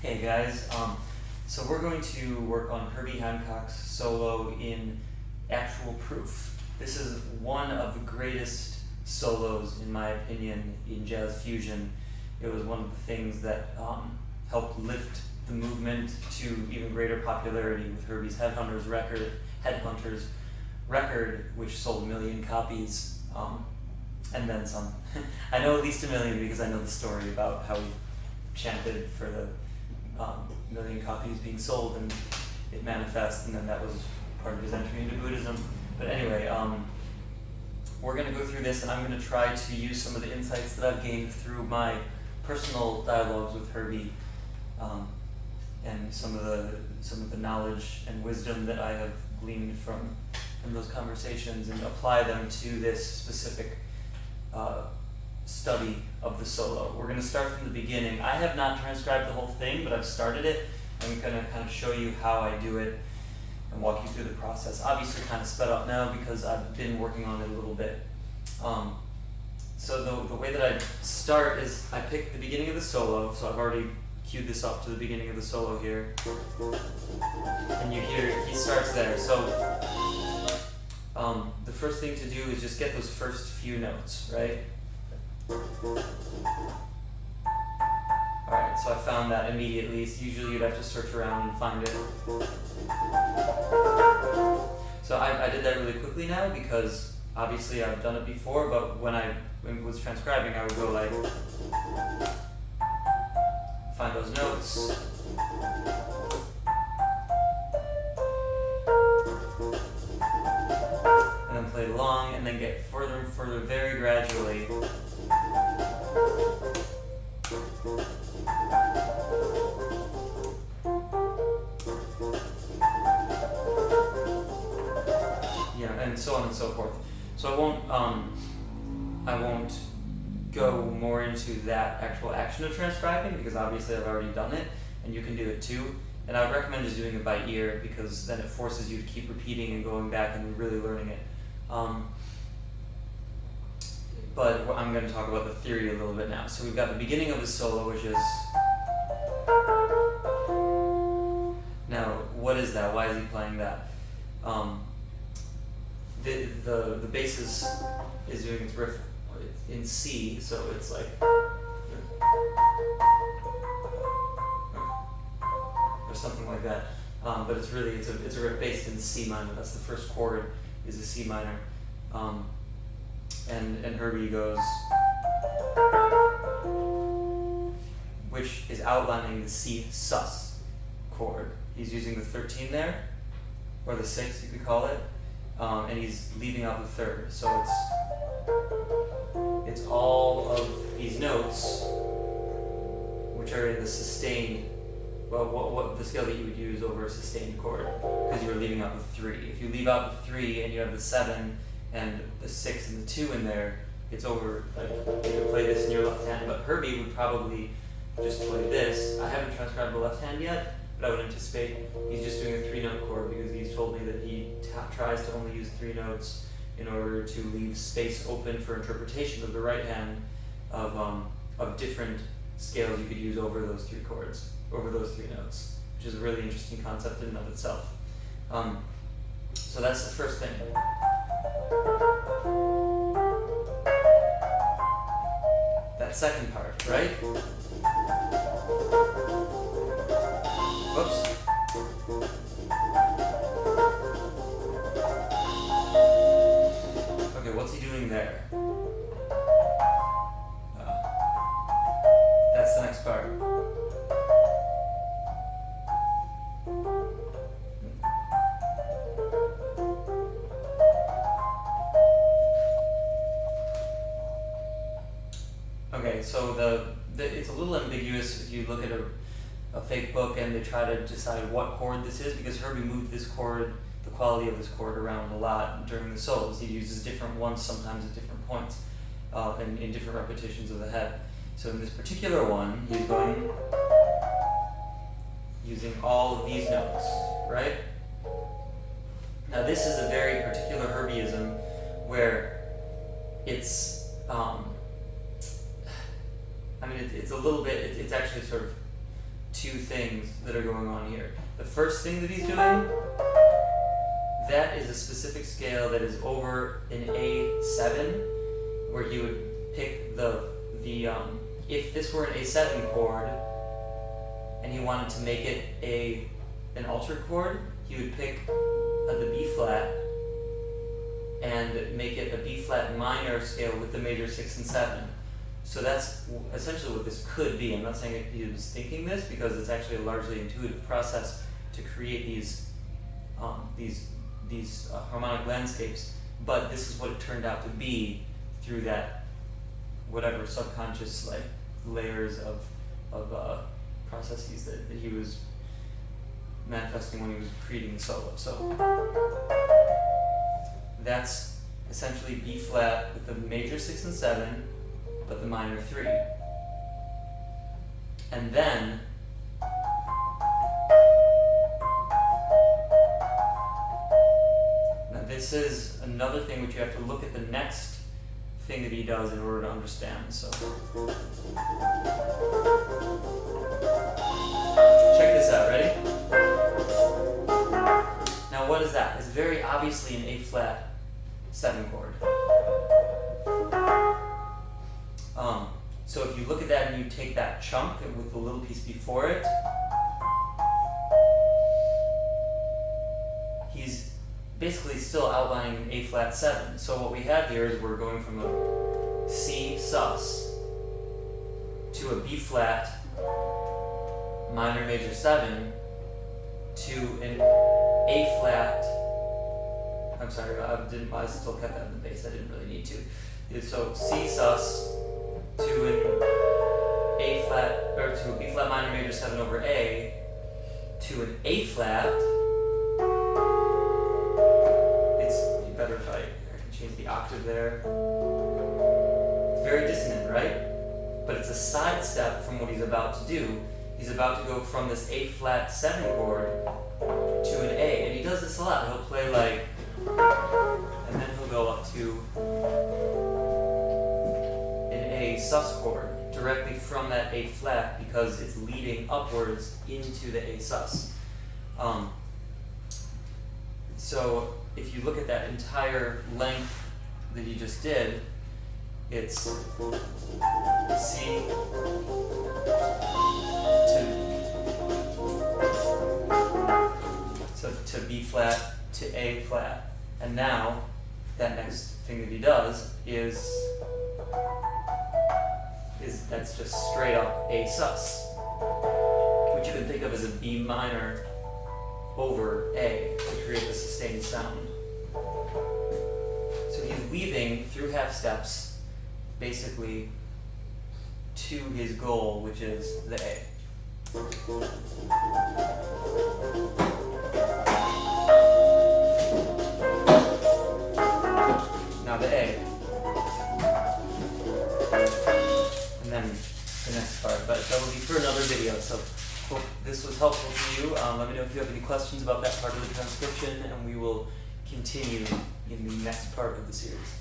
Hey guys, so we're going to work on Herbie Hancock's solo in actual proof. This is one of the greatest solos, in my opinion, in jazz fusion. It was one of the things that helped lift the movement to even greater popularity with Herbie's Headhunters record, which sold 1 million copies, and then some. I know at least 1 million because I know the story about how he chanted for the 1 million copies being sold and it manifests, and then that was part of his entry into Buddhism. But anyway, we're going to go through this, and I'm going to try to use some of the insights that I've gained through my personal dialogues with Herbie, and some of the knowledge and wisdom that I have gleaned from those conversations, and apply them to this specific study of the solo. We're going to start from the beginning. I have not transcribed the whole thing, but I've started it. I'm going to kind of show you how I do it and walk you through the process. Obviously kind of sped up now because I've been working on it a little bit. So the way that I start is I pick the beginning of the solo, so I've already queued this up to the beginning of the solo here. And you hear he starts there. So the first thing to do is just get those first few notes, right? Alright, so I found that immediately. So usually you'd have to search around and find it. So I did that really quickly now because obviously I've done it before, but when I was transcribing, I would go like, find those notes, and then play along, and then get further and further very gradually. Yeah, and so on and so forth. So I won't go more into that actual action of transcribing because obviously I've already done it, and you can do it too. And I would recommend just doing it by ear because then it forces you to keep repeating and going back and really learning it. But I'm going to talk about the theory a little bit now. So we've got the beginning of the solo, which is... Now, what is that? Why is he playing that? The bass is doing its riff in C, so it's like... or something like that. But it's really, it's a riff based in C minor. That's the first chord, is a C minor. And Herbie goes, which is outlining the C sus chord. He's using the 13 there, or the 6 you could call it, and he's leaving out the third. So it's all of these notes, which are in the sustained, well, what the scale that you would use over a sustained chord, because you were leaving out the 3. If you leave out the 3 and you have the 7 and the 6 and the 2 in there, it's over. Like, you could play this in your left hand, but Herbie would probably just play this. I haven't transcribed the left hand yet, but I would anticipate he's just doing a 3-note chord because he's told me that he tries to only use 3 notes in order to leave space open for interpretation of the right hand of different scales you could use over those 3 chords, over those 3 notes, which is a really interesting concept in and of itself. So that's the first thing. That second part, right? Whoops. Okay, what's he doing there? That's the next part. Okay, so it's a little ambiguous if you look at a fake book and they try to decide what chord this is, because Herbie moved this chord, the quality of this chord, around a lot during the solos. He uses different ones sometimes at different points, and in different repetitions of the head. So in this particular one, he's going using all of these notes, right? Now this is a very particular Herbieism where it's I mean, it's a little bit, it's actually sort of two things that are going on here. The first thing that he's doing, that is a specific scale that is over an A7, where he would pick the if this were an A7 chord and he wanted to make it an altered chord, he would pick the B flat and make it a B flat minor scale with the major 6 and 7. So that's essentially what this could be. I'm not saying that he was thinking this, because it's actually a largely intuitive process to create these harmonic landscapes. But this is what it turned out to be through that whatever subconscious like layers of processes that he was manifesting when he was creating the solo. So that's essentially B flat with the major 6 and 7, but the minor 3. And then now this is another thing which you have to look at the next thing that he does in order to understand. So check this out, ready? Now what is that? It's very obviously an A flat 7 chord. So if you look at that and you take that chunk with the little piece before it, he's basically still outlining an A flat 7. So what we have here is we're going from a C sus to a B flat minor major 7 to an A flat. I'm sorry, I still kept that in the bass. I didn't really need to. So C sus to an A flat, or to a B flat minor major 7 over A, to an A flat. It's better if I can change the octave there. It's very dissonant, right? But it's a sidestep from what he's about to do. He's about to go from this A flat 7 chord to an A, and he does this a lot. He'll play like, and then he'll go up to an A sus chord directly from that A flat, because it's leading upwards into the A sus. So if you look at that entire length that he just did, it's C to B flat to A flat, and now that next thing that he does is that's just straight up A sus, which you can think of as a B minor over A to create the sustained sound. So he's weaving through half steps basically to his goal, which is the A. Now the A. And then the next part, but that will be for another video. So hope this was helpful to you. Let me know if you have any questions about that part of the transcription, and we will continue in the next part of the series.